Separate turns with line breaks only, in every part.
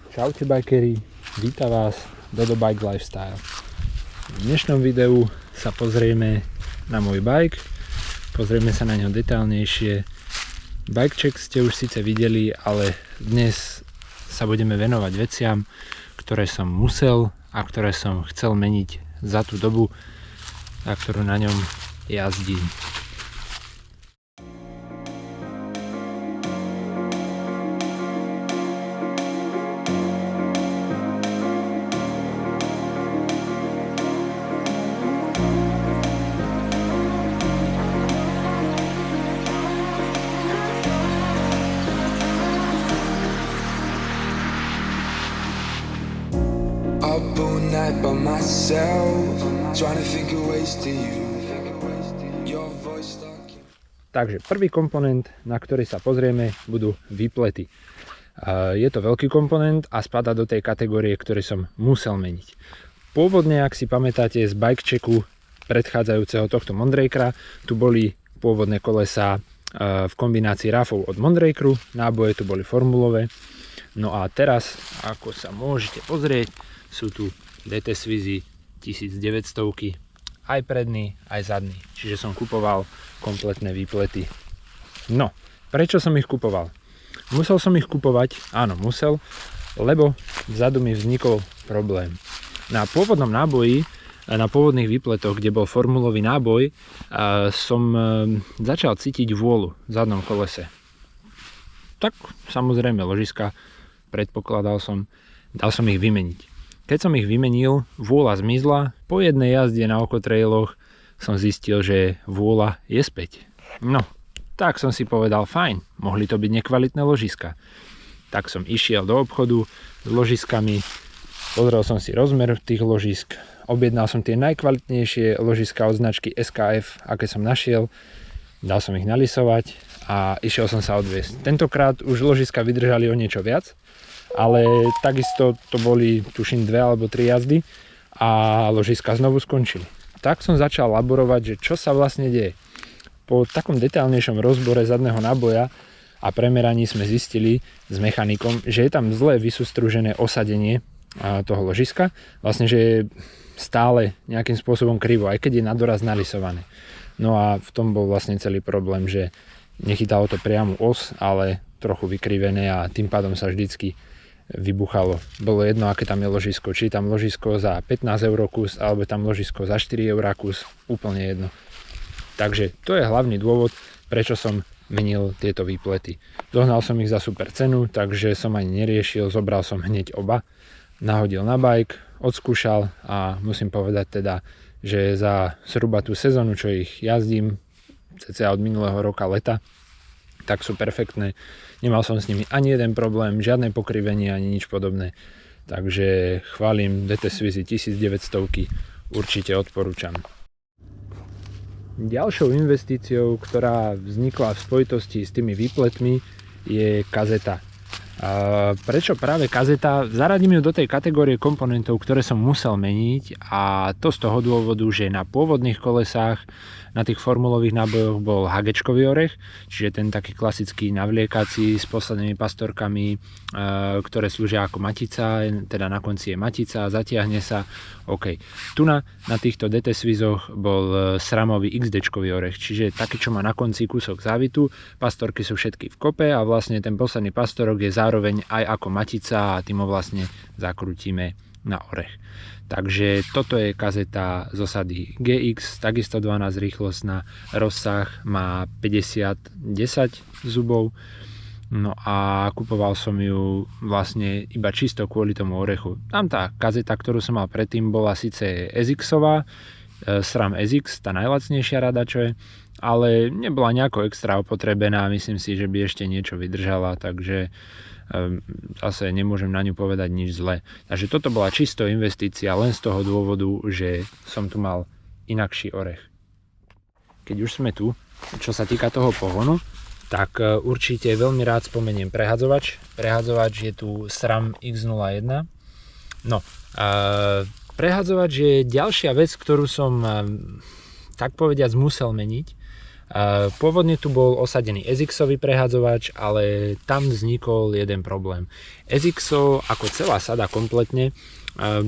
Čaute bikery, vítam vás Dodo Bike Lifestyle. V dnešnom videu sa pozrieme na môj bike, pozrieme sa na ňo detailnejšie. Bike check ste už síce videli, ale dnes sa budeme venovať veciam, ktoré som musel a ktoré som chcel meniť za tú dobu, na ktorú na ňom jazdím.
Up all night by myself, trying to think of ways to you. Your voice stuck.
Takže prvý komponent, na ktorý sa pozrieme, budú výplety. Je to veľký komponent a spadá do tej kategórie, ktorý som musel meniť. Pôvodne, ak si pamätáte z bike checku predchádzajúceho tohto Mondrakera, tu boli pôvodné kolesá v kombinácii rafov od Mondrakeru, náboje tu boli formulové. No a teraz, ako sa môžete pozrieť, sú tu DT Swizy 1900, aj predný, aj zadný. Čiže som kupoval kompletné výplety. No, prečo som ich kupoval? Musel som ich kupovať, áno musel, lebo vzadu mi vznikol problém. Na pôvodnom náboji, na pôvodných výpletoch, kde bol formulový náboj, som začal cítiť vôľu v zadnom kolese. Tak samozrejme ložiska, predpokladal som, dal som ich vymeniť. Keď som ich vymenil, vôľa zmizla. Po jednej jazde na okotrailoch som zistil, že vôľa je späť. No, tak som si povedal, fajn, mohli to byť nekvalitné ložiska. Tak som išiel do obchodu s ložiskami, pozrel som si rozmer tých ložisk, objednal som tie najkvalitnejšie ložiska od značky SKF, aké som našiel, dal som ich nalisovať a išiel som sa odviesť. Tentokrát už ložiska vydržali o niečo viac, ale takisto to boli tuším 2 alebo 3 jazdy a ložiska znovu skončili. Tak som začal laborovať, že čo sa vlastne deje. Po takom detailnejšom rozbore zadného náboja a premeraní sme zistili s mechanikom, že je tam zle vysústružené osadenie toho ložiska, vlastne že je stále nejakým spôsobom krivo, aj keď je na doraz nalisované. No a v tom bol vlastne celý problém, že nechytalo to priamu os, ale trochu vykrivené a tým pádom sa vždycky vybuchalo. Bolo jedno, aké tam je ložisko. Či je tam ložisko za 15 eur kus, alebo tam ložisko za 4 eur kus, úplne jedno. Takže to je hlavný dôvod, prečo som menil tieto výplety. Dohnal som ich za super cenu, takže som ani neriešil, zobral som hneď oba, nahodil na bike, odskúšal a musím povedať teda, že za zhruba tú sezónu, čo ich jazdím, cca od minulého roka leta, tak sú perfektné. Nemal som s nimi ani jeden problém, žiadne pokrivenie ani nič podobné. Takže chválim DT Swizy 1900, určite odporúčam. Ďalšou investíciou, ktorá vznikla v spojitosti s tými výpletmi, je kazeta. Prečo práve kazeta? Zaradím ju do tej kategórie komponentov, ktoré som musel meniť, a to z toho dôvodu, že na pôvodných kolesách, na tých formulových nábojoch bol hagečkový orech, čiže ten taký klasický navliekací s poslednými pastorkami, ktoré slúžia ako matica, teda na konci je matica, zatiahne sa. OK. Tu na týchto DT Swizoch bol SRAMový XD-čkový orech, čiže taký, čo má na konci kúsok závitu, pastorky sú všetky v kope a vlastne ten posledný pastorok je zároveň aj ako matica a tým ho vlastne zakrútime na orech. Takže toto je kazeta z osady GX, takisto 12 rýchlostná, rozsah má 50-10 zubov. No a kupoval som ju vlastne iba čisto kvôli tomu orechu. Tam tá kazeta, ktorú som mal predtým, bola síce SX-ová, SRAM SX, tá najlacnejšia rada, čo je, ale nebola nejako extra opotrebená, myslím si, že by ešte niečo vydržala, takže zase nemôžem na ňu povedať nič zlé. Takže toto bola čisto investícia len z toho dôvodu, že som tu mal inakší orech. Keď už sme tu, čo sa týka toho pohonu, tak určite veľmi rád spomeniem prehadzovač. Prehadzovač je tu SRAM X01. No, prehadzovač je ďalšia vec, ktorú som tak povediac musel meniť. Pôvodne tu bol osadený SX-ový prehádzovač, ale tam vznikol jeden problém. SX ako celá sada kompletne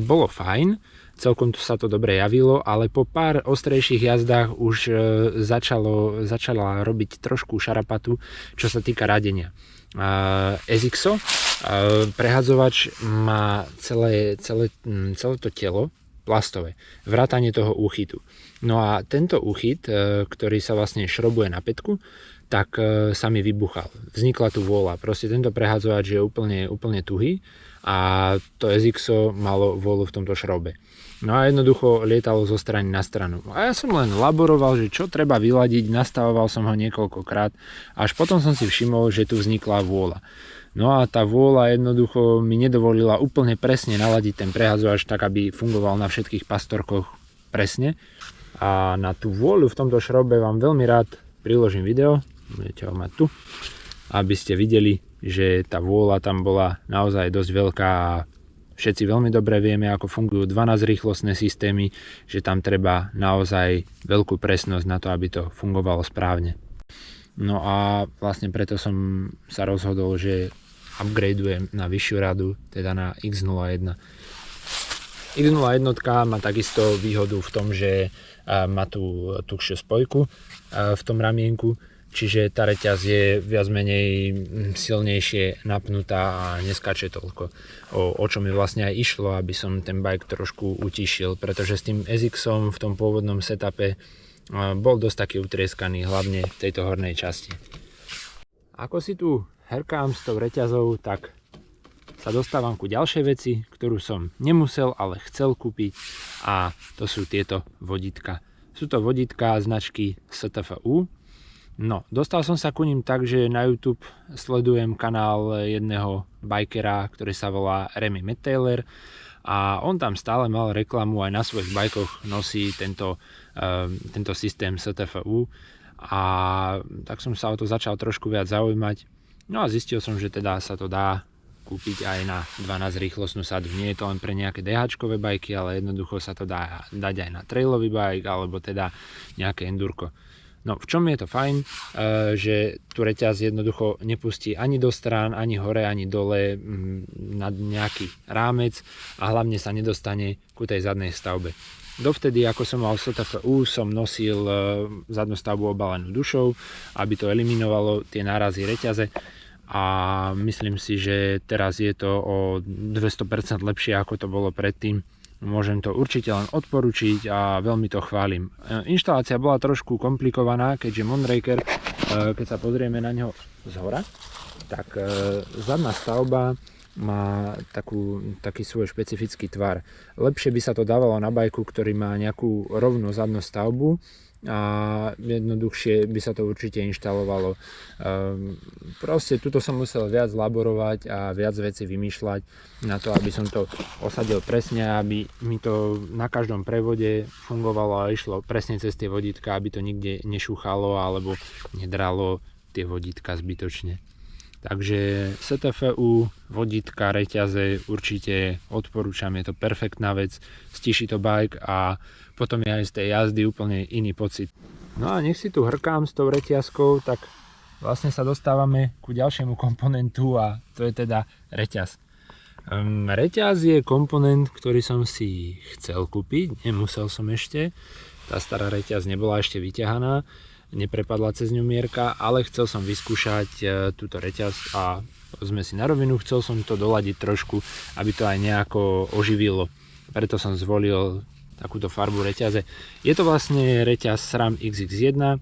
bolo fajn, celkom sa to dobre javilo, ale po pár ostrejších jazdách už začala robiť trošku šarapatu, čo sa týka radenia. SX prehádzovač má celé to telo plastové, vrátane toho úchytu. No a tento úchyt, ktorý sa vlastne šrobuje na pätku, tak sa mi vybuchal. Vznikla tu vôľa. Proste tento prehádzovač je úplne tuhý a to SX malo vôľu v tomto šrobe. No a jednoducho lietalo zo strany na stranu. A ja som len laboroval, že čo treba vyladiť, nastavoval som ho niekoľkokrát, až potom som si všimol, že tu vznikla vôľa. No a tá vôľa jednoducho mi nedovolila úplne presne naladiť ten prehádzovač tak, aby fungoval na všetkých pastorkoch presne. A na tú vôľu v tomto šrobe vám veľmi rád priložím video, budete ho mať tu, aby ste videli, že tá vôľa tam bola naozaj dosť veľká a všetci veľmi dobre vieme, ako fungujú 12 rýchlostné systémy, že tam treba naozaj veľkú presnosť na to, aby to fungovalo správne. No a vlastne preto som sa rozhodol, že upgradeujem na vyššiu radu, teda na X01. X01 má takisto výhodu v tom, že má tú tuhšiu spojku v tom ramienku, čiže tá reťaz je viac menej silnejšie napnutá a neskáče toľko. O čo mi vlastne aj išlo, aby som ten bike trošku utišil, pretože s tým SX-om v tom pôvodnom setupe bol dosť taký utrieskaný, hlavne v tejto hornej časti. Ako si tu herkám s tou reťazou, tak sa dostávam ku ďalšej veci, ktorú som nemusel, ale chcel kúpiť, a to sú tieto vodítka. Sú to vodítka značky STFU. No, dostal som sa ku nim tak, že na YouTube sledujem kanál jedného bikera, ktorý sa volá Remy Mettailer, a on tam stále mal reklamu, aj na svojich bajkoch nosí tento systém STFU, a tak som sa o to začal trošku viac zaujímať. No a zistil som, že teda sa to dá kúpiť aj na 12 rýchlostnú sadu. Nie je to len pre nejaké DH-čkové bajky, ale jednoducho sa to dá dať aj na trailový bike alebo teda nejaké endurko. No, v čom je to fajn, že tu reťaz jednoducho nepustí ani do strán, ani hore, ani dole nad nejaký rámec a hlavne sa nedostane ku tej zadnej stavbe. Dovtedy, ako som mal STFU, som nosil zadnú stavbu obalenú dušou, aby to eliminovalo tie nárazy reťaze, a myslím si, že teraz je to o 200% lepšie, ako to bolo predtým. Môžem to určite len odporučiť a veľmi to chválim. Inštalácia bola trošku komplikovaná, keďže Mondraker, keď sa pozrieme na ňo zhora, tak zadná stavba má taký svoj špecifický tvar. Lepšie by sa to dávalo na bajku, ktorý má nejakú rovnú zadnú stavbu, a jednoduchšie by sa to určite inštalovalo. Proste tuto som musel viac laborovať a viac vecí vymýšľať na to, aby som to osadil presne, aby mi to na každom prevode fungovalo a išlo presne cez tie vodítka, aby to nikde nešúchalo alebo nedralo tie vodítka zbytočne. Takže STFU, vodítka, reťaze určite odporúčam, je to perfektná vec, stíši to bike a potom je aj z tej jazdy úplne iný pocit. No a nech si tu hrkám s tou reťazkou, tak vlastne sa dostávame ku ďalšiemu komponentu, a to je teda reťaz. Reťaz je komponent, ktorý som si chcel kúpiť, nemusel som ešte, tá stará reťaz nebola ešte vyťahaná, neprepadla cez ňu mierka, ale chcel som vyskúšať túto reťaz a sme si na rovinu, chcel som to doladiť trošku, aby to aj nejako oživilo. Preto som zvolil takúto farbu reťaze. Je to vlastne reťaz SRAM XX1.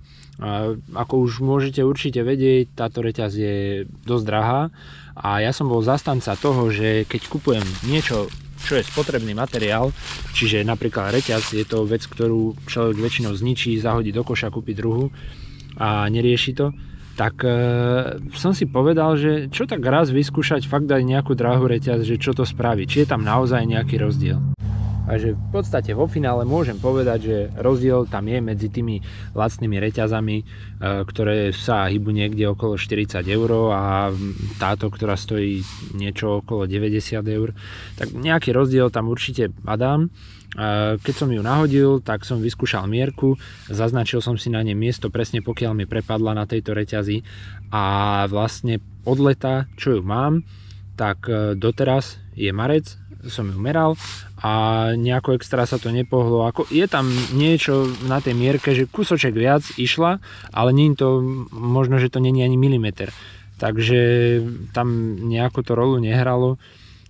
Ako už môžete určite vedieť, táto reťaz je dosť drahá a ja som bol zastanca toho, že keď kupujem niečo, čo je spotrebný materiál, čiže napríklad reťaz, je to vec, ktorú človek väčšinou zničí, zahodí do koša, kúpi druhú a nerieši to, tak som si povedal, že čo tak raz vyskúšať, fakt dať nejakú drahú reťaz, že čo to spraví, či je tam naozaj nejaký rozdiel. Takže v podstate vo finále môžem povedať, že rozdiel tam je medzi tými lacnými reťazami, ktoré sa hýbu niekde okolo 40 eur a táto, ktorá stojí niečo okolo 90 eur. Tak nejaký rozdiel tam určite badám. Keď som ju nahodil, tak som vyskúšal mierku, zaznačil som si na nej miesto presne pokiaľ mi prepadla na tejto reťazi a vlastne od leta, čo ju mám, tak doteraz je marec, som ju meral a nejako extra sa to nepohlo. Je tam niečo na tej mierke, že kúsoček viac išla, ale nie je to, možno, že to nie je ani milimeter. Takže tam nejako to rolu nehralo.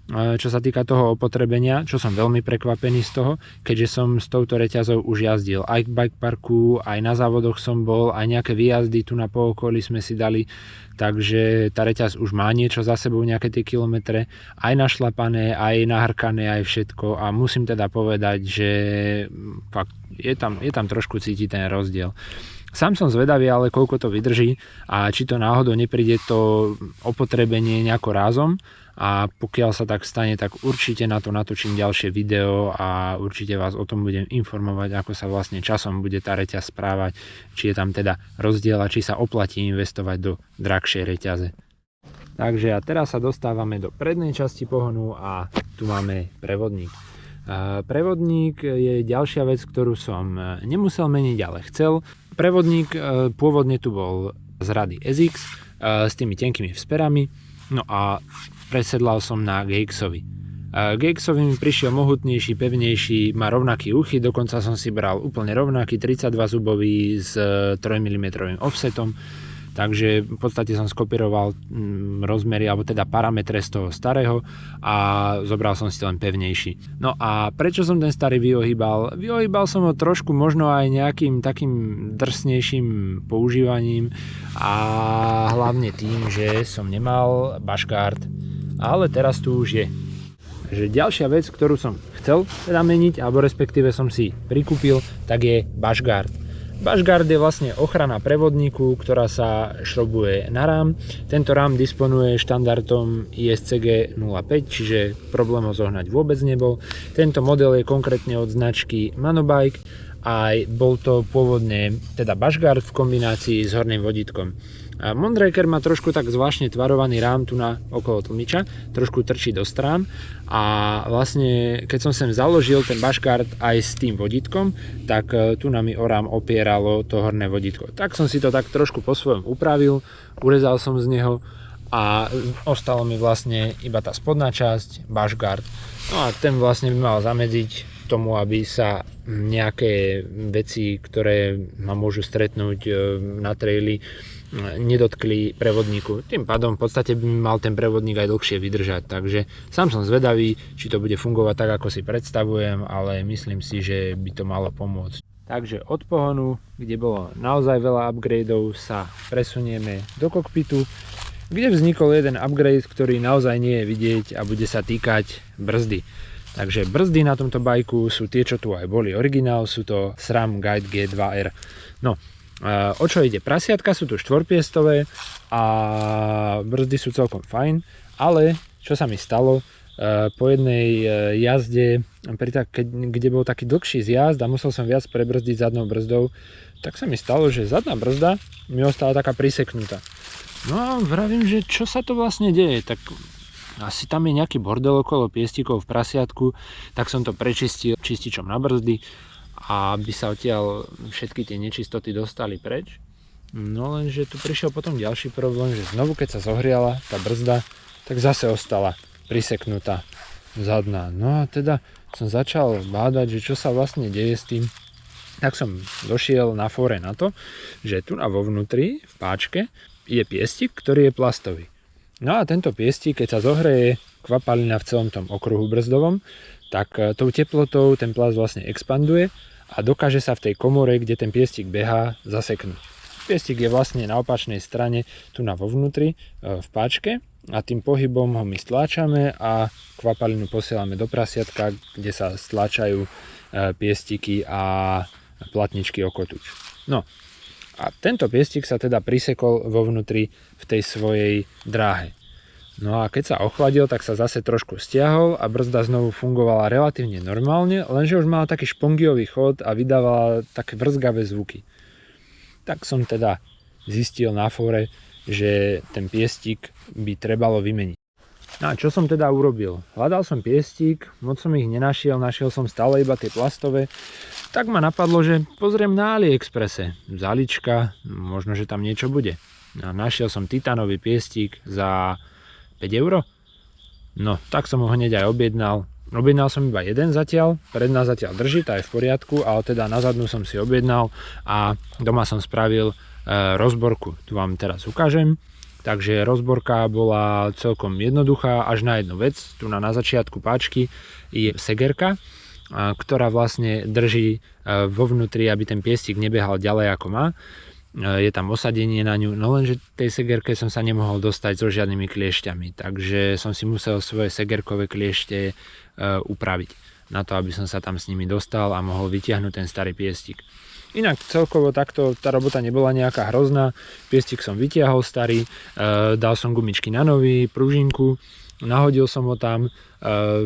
Čo sa týka toho opotrebenia, čo som veľmi prekvapený z toho, keďže som s touto reťazou už jazdil aj k bike parku, aj na závodoch som bol, aj nejaké výjazdy tu na pookolí sme si dali, takže tá reťaz už má niečo za sebou, nejaké tie kilometre, aj našlapané, aj nahrkané, aj všetko a musím teda povedať, že fakt je tam trošku cítiť ten rozdiel. Sám som zvedavý, ale koľko to vydrží a či to náhodou nepríde to opotrebenie nejako rázom. A pokiaľ sa tak stane, tak určite na to natočím ďalšie video a určite vás o tom budem informovať, ako sa vlastne časom bude tá reťaz správať, či je tam teda rozdiel a či sa oplatí investovať do drahšej reťaze. Takže a teraz sa dostávame do prednej časti pohonu a tu máme prevodník. Prevodník je ďalšia vec, ktorú som nemusel meniť, ale chcel. Prevodník pôvodne tu bol z rady SX s tými tenkými vzperami, no a presedlal som na GX-ovi. GX-ovi mi prišiel mohutnejší, pevnejší, má rovnaký uchy, dokonca som si bral úplne rovnaký 32 zubový s 3 mm offsetom, takže v podstate som skopíroval rozmery, alebo teda parametre z toho starého a zobral som si len pevnejší. No a prečo som ten starý vyohýbal? Vyohýbal som ho trošku možno aj nejakým takým drsnejším používaním a hlavne tým, že som nemal bushguard, ale teraz tu už je. Že ďalšia vec, ktorú som chcel teda meniť, alebo respektíve som si prikúpil, tak je bushguard. Bushguard je vlastne ochrana prevodníku, ktorá sa šrobuje na rám. Tento rám disponuje štandardom ISCG 05, čiže problém ho zohnať vôbec nebol. Tento model je konkrétne od značky Manobike a bol to pôvodne teda bushguard v kombinácii s horným vodítkom. A Mondraker má trošku tak zvláštne tvarovaný rám tu na okolo tlmiča, trošku trčí do strán a vlastne keď som sem založil ten bushguard aj s tým vodítkom, tak tu na mi o rám opieralo to horné vodítko. Tak som si to tak trošku po svojom upravil, urezal som z neho a ostalo mi vlastne iba tá spodná časť, bushguard. No a ten vlastne by mal zamedziť tomu, aby sa nejaké veci, ktoré ma môžu stretnúť na traili, nedotkli prevodníku. Tým pádom v podstate by mal ten prevodník aj dlhšie vydržať, takže sám som zvedavý, či to bude fungovať tak, ako si predstavujem, ale myslím si, že by to malo pomôcť. Takže od pohonu, kde bolo naozaj veľa upgradeov, sa presunieme do kokpitu, kde vznikol jeden upgrade, ktorý naozaj nie je vidieť a bude sa týkať brzdy. Takže brzdy na tomto bajku sú tie, čo tu aj boli originál, sú to SRAM Guide G2R. No, o čo ide? Prasiatka sú tu štvorpiestové a brzdy sú celkom fajn, ale čo sa mi stalo po jednej jazde, kde bol taký dlhší zjazd a musel som viac prebrzdiť zadnou brzdou, tak sa mi stalo, že zadná brzda mi ostala taká priseknutá. No a vravím, že čo sa to vlastne deje, tak asi tam je nejaký bordel okolo piestikov v prasiatku, tak som to prečistil čističom na brzdy, aby sa odtiaľ všetky tie nečistoty dostali preč. No lenže tu prišiel potom ďalší problém, že znovu keď sa zohriala tá brzda, tak zase ostala priseknutá zadná. No a teda som začal bádať, že čo sa vlastne deje s tým. Tak som došiel na fóre na to, že tu na vo vnútri v páčke je piestik, ktorý je plastový. No a tento piestik, keď sa zohreje kvapalina v celom tom okruhu brzdovom, tak tou teplotou ten plast vlastne expanduje a dokáže sa v tej komore, kde ten piestik behá, zaseknúť. Piestik je vlastne na opačnej strane tu na vo vnútri v páčke a tým pohybom ho my stláčame a kvapalinu posielame do prasiatka, kde sa stláčajú piestiky a platničky o kotúč. No a tento piestik sa teda prisekol vo vnútri v tej svojej dráhe. No a keď sa ochladil, tak sa zase trošku stiahol a brzda znovu fungovala relatívne normálne, lenže už mala taký špongiový chod a vydávala také vrzgavé zvuky. Tak som teda zistil na fóre, že ten piestík by trebalo vymeniť. No a čo som teda urobil? Hľadal som piestík, moc som ich nenašiel, našiel som stále iba tie plastové. Tak ma napadlo, že pozriem na AliExpresse. Zalička, možno, že tam niečo bude. A našiel som titánový piestík za 5 €. No, tak som ho hneď aj objednal. Objednal som iba jeden zatiaľ, predná zatiaľ drží, tá je v poriadku, ale teda na zadnú som si objednal a doma som spravil rozborku. Tu vám teraz ukážem. Takže rozborka bola celkom jednoduchá až na jednu vec. Tu na začiatku páčky je segerka, ktorá vlastne drží vo vnútri, aby ten piestík nebiehal ďalej ako má. Je tam osadenie na ňu, no lenže tej segerke som sa nemohol dostať so žiadnymi kliešťami, takže som si musel svoje segerkové kliešte upraviť na to, aby som sa tam s nimi dostal a mohol vytiahnuť ten starý piestík. Inak celkovo takto tá robota nebola nejaká hrozná, piestík som vytiahol starý, dal som gumičky na nový, pružinku, nahodil som ho tam,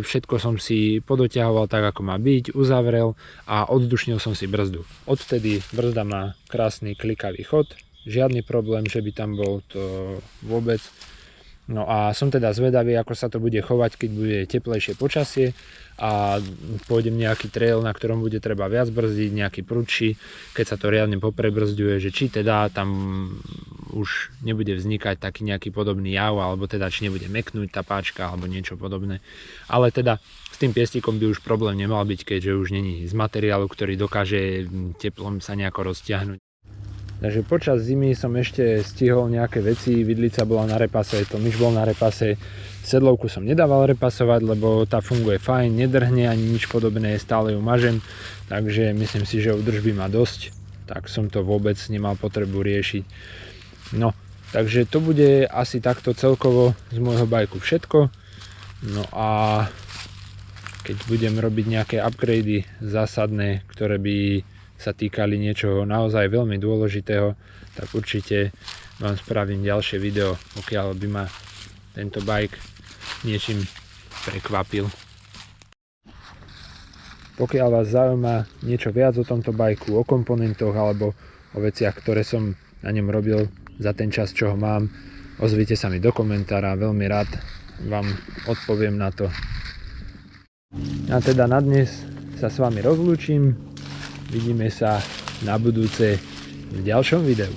všetko som si podoťahoval tak, ako má byť, uzavrel a odzdušnil som si brzdu. Odtedy brzda má krásny klikavý chod, žiadny problém, že by tam bol, to vôbec. No a som teda zvedavý, ako sa to bude chovať, keď bude teplejšie počasie a pôjdem nejaký trail, na ktorom bude treba viac brzdiť, nejaký prudší, keď sa to riadne poprebrzďuje, že či teda tam už nebude vznikať taký nejaký podobný jav, alebo teda či nebude meknúť tá páčka alebo niečo podobné. Ale teda s tým piestíkom by už problém nemal byť, keďže už není z materiálu, ktorý dokáže teplom sa nejako roztiahnuť. Takže počas zimy som ešte stihol nejaké veci, vidlica bola na repase, to myš bol na repase, sedlovku som nedával repasovať, lebo tá funguje fajn, nedrhne ani nič podobné, stále ju mažem, takže myslím si, že údržby má dosť, tak som to vôbec nemal potrebu riešiť. No, takže to bude asi takto celkovo z môjho bajku všetko, no a keď budem robiť nejaké upgrady zásadné, ktoré by sa týkali niečoho naozaj veľmi dôležitého, tak určite vám spravím ďalšie video, pokiaľ by ma tento bike niečím prekvapil. Pokiaľ vás zaujíma niečo viac o tomto bajku, o komponentoch alebo o veciach, ktoré som na ňom robil za ten čas, čo ho mám, ozvite sa mi do komentára, veľmi rád vám odpoviem na to. A teda na dnes sa s vami rozlúčim. Vidíme sa na budúce v ďalšom videu.